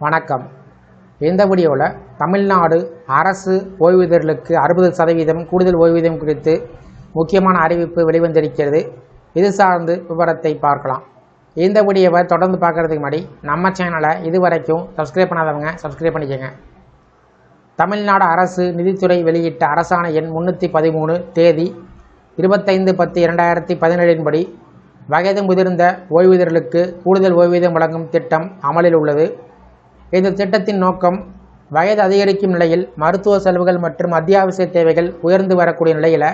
வணக்கம். இந்த வீடியோவில் தமிழ்நாடு அரசு ஓய்வூதியர்களுக்கு 60% கூடுதல் ஓய்வூதியம் குறித்து முக்கியமான அறிவிப்பு வெளிவந்திருக்கிறது. இது சார்ந்து விவரத்தை பார்க்கலாம். இந்த வீடியோவை தொடர்ந்து பார்க்குறதுக்கு முன்னாடி நம்ம சேனலை இதுவரைக்கும் சப்ஸ்கிரைப் பண்ணாதவங்க சப்ஸ்கிரைப் பண்ணிக்கோங்க. தமிழ்நாடு அரசு நிதித்துறை வெளியிட்ட அரசாணை எண் 313 தேதி 25/10/2017 படி வயது முதிர்ந்த ஓய்வூதியர்களுக்கு கூடுதல் ஓய்வூதியம் வழங்கும் திட்டம் அமலில் உள்ளது. இந்த திட்டத்தின் நோக்கம் வயது அதிகரிக்கும் நிலையில் மருத்துவ செலவுகள் மற்றும் அத்தியாவசிய தேவைகள் உயர்ந்து வரக்கூடிய நிலையில்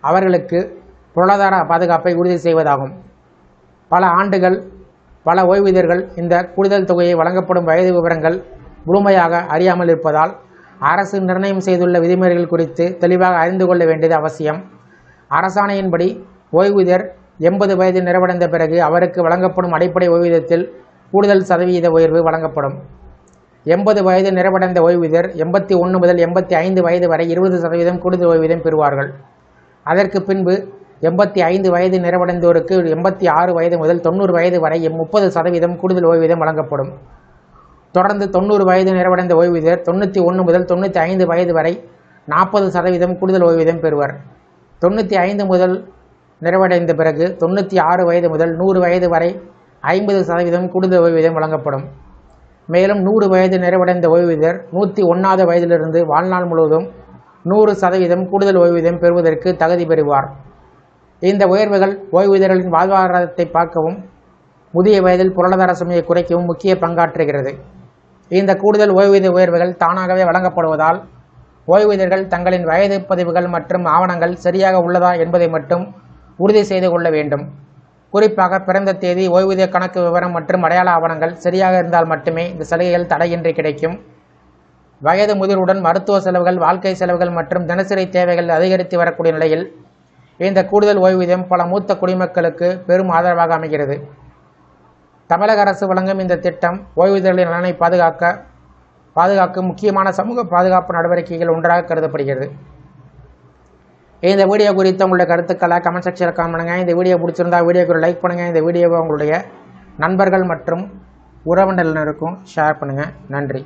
அவர்களுக்கு பொருளாதார பாதுகாப்பை உறுதி செய்வதாகும். பல ஆண்டுகள் பல ஓய்வூதியர்கள் இந்த கூடுதல் தொகையை வழங்கப்படும் வயது விவரங்கள் முழுமையாக அறியாமல் இருப்பதால் அரசு நிர்ணயம் செய்துள்ள விதிமுறைகள் குறித்து தெளிவாக அறிந்து கொள்ள வேண்டியது அவசியம். அரசாணையின்படி ஓய்வூதியர் 80 வயது நிறைவடைந்த பிறகு அவருக்கு வழங்கப்படும் அடிப்படை ஓய்வூதியத்தில் கூடுதல் சதவீத உயர்வு வழங்கப்படும். 80 வயது நிறைவடைந்த ஓய்வூதியர் 81 முதல் 85 வயது வரை 20% கூடுதல் ஓய்வூதியம் பெறுவார்கள். அதற்கு பின்பு 85 வயது நிறைவடைந்தோருக்கு 86 வயது முதல் 90 வயது வரை 30% கூடுதல் ஓய்வூதியம் வழங்கப்படும். தொடர்ந்து 90 வயது நிறைவடைந்த ஓய்வூதியர் 91 முதல் 95 வயது வரை 40% கூடுதல் ஓய்வூதியம் பெறுவர். 95 முதல் நிறைவடைந்த பிறகு 96 வயது முதல் 100 வயது வரை 50% கூடுதல் ஓய்வூதியம் வழங்கப்படும். மேலும் 100 வயது நிறைவடைந்த ஓய்வூதியர் 101வது வயதிலிருந்து வாழ்நாள் முழுவதும் 100% கூடுதல் ஓய்வூதியம் பெறுவதற்கு தகுதி பெறுவார். இந்த உயர்வுகள் ஓய்வூதியர்களின் வாழ்வாதாரத்தை பார்க்கவும் முதிய வயதில் பொருளாதார சுமையை குறைக்கவும் முக்கிய பங்காற்றுகிறது. இந்த கூடுதல் ஓய்வூதிய உயர்வுகள் தானாகவே வழங்கப்படுவதால் ஓய்வூதியர்கள் தங்களின் வயது பதிவுகள் மற்றும் ஆவணங்கள் சரியாக உள்ளதா என்பதை மட்டும் உறுதி செய்து கொள்ள வேண்டும். குறிப்பாக பிறந்த தேதி, ஓய்வூதிய கணக்கு விவரம் மற்றும் அடையாள ஆவணங்கள் சரியாக இருந்தால் மட்டுமே இந்த சலுகைகள் தடையின்றி கிடைக்கும். வயது முதிர்வுடன் மருத்துவ செலவுகள், வாழ்க்கை செலவுகள் மற்றும் தினசரி தேவைகள் அதிகரித்து வரக்கூடிய நிலையில் இந்த கூடுதல் ஓய்வூதியம் பல மூத்த குடிமக்களுக்கு பெரும் ஆதரவாக அமைகிறது. தமிழக அரசு வழங்கும் இந்த திட்டம் ஓய்வூதியர்களின் நலனை பாதுகாக்கும் முக்கியமான சமூக பாதுகாப்பு நடவடிக்கைகள் ஒன்றாக கருதப்படுகிறது. இந்த வீடியோ குறித்து உங்களுடைய கருத்துக்களை கமெண்ட் செக்ஷனில் கமெண்ட் பண்ணுங்கள். இந்த வீடியோ பிடிச்சிருந்தால் வீடியோக்கு ஒரு லைக் பண்ணுங்கள். இந்த வீடியோவை உங்களுடைய நண்பர்கள் மற்றும் உறவினர்களுக்கும் ஷேர் பண்ணுங்கள். நன்றி.